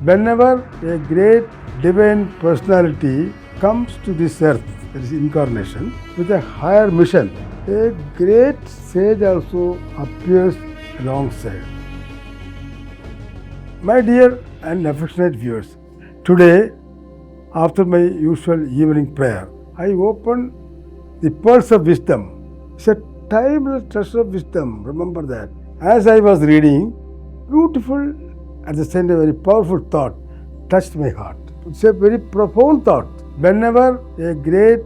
Whenever a great divine personality comes to this earth, that is incarnation, with a higher mission, a great sage also appears alongside. My dear and affectionate viewers, today, after my usual evening prayer, I open the pearls of wisdom. It's a timeless treasure of wisdom. Remember that. As I was reading, beautiful, at the same time very powerful thought touched my heart. It's a very profound thought. Whenever a great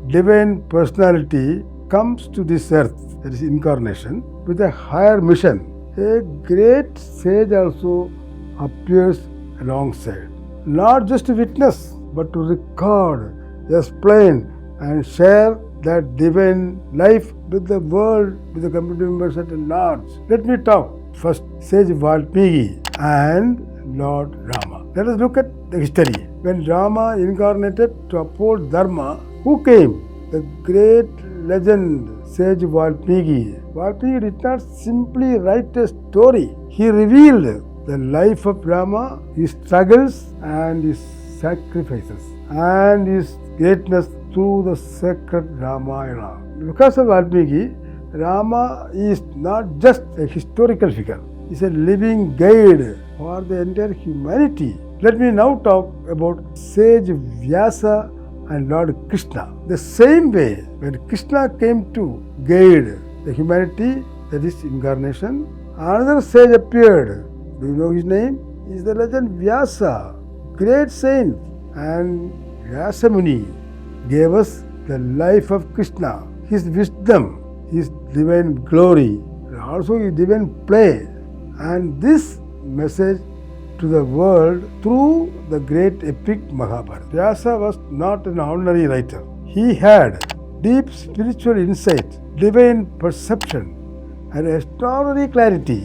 divine personality comes to this earth, that is incarnation, with a higher mission, a great sage also appears alongside. Not just to witness, but to record, explain, and share that divine life with the world, with the community members at large. Let me talk first sage Valmiki and Lord Rama. Let us look at the history. When Rama incarnated to uphold dharma, who came? The great legend sage Valmiki. Valmiki did not simply write a story. He revealed the life of Rama, his struggles and his sacrifices, and his greatness through the sacred Ramayana. Because of Valmiki, Rama is not just a historical figure. He is a living guide for the entire humanity. Let me now talk about sage Vyasa and Lord Krishna. The same way, when Krishna came to guide the humanity, that is incarnation, another sage appeared. Do you know his name? He is the legend Vyasa, great saint. And Vyasa Muni gave us the life of Krishna, his wisdom, his divine glory, and also his divine play. And this message to the world through the great epic Mahabharata. Vyasa was not an ordinary writer. He had deep spiritual insight, divine perception, and extraordinary clarity.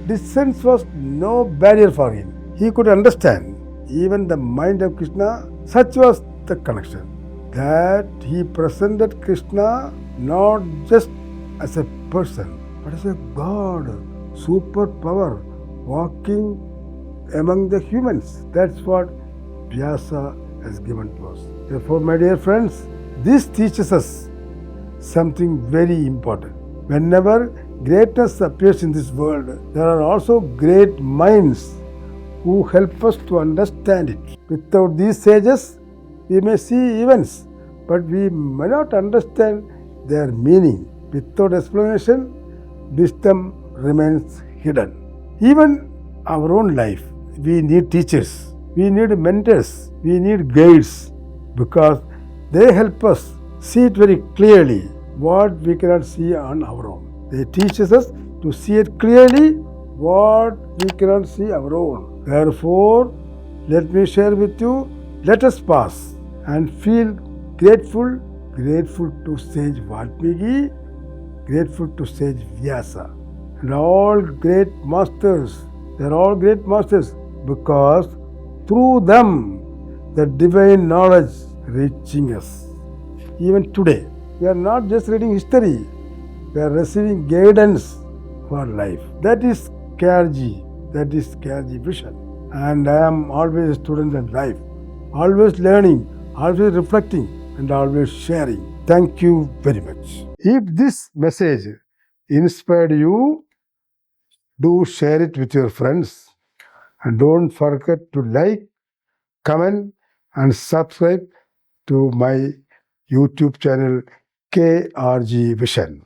Distance was no barrier for him. He could understand even the mind of Krishna. Such was the connection that he presented Krishna not just as a person, but as a God, superpower, walking among the humans. That's what Vyasa has given to us. Therefore, my dear friends, this teaches us something very important. Whenever greatness appears in this world, there are also great minds who help us to understand it. Without these sages, we may see events, but we may not understand their meaning. Without explanation, wisdom remains hidden. Even our own life, we need teachers, we need mentors, we need guides, because they help us see it very clearly what we cannot see on our own. They teach us to see it clearly what we cannot see our own. Therefore, let me share with you, let us pause and feel grateful to sage Valmiki, grateful to sage Vyasa, and all great masters. They are all great masters because through them the divine knowledge reaching us. Even today, we are not just reading history, we are receiving guidance for life. That is KRG Vision. And I am always a student in life, always learning, always reflecting, and always sharing. Thank you very much. If this message inspired you, do share it with your friends. And don't forget to like, comment, and subscribe to my YouTube channel KRG Vision.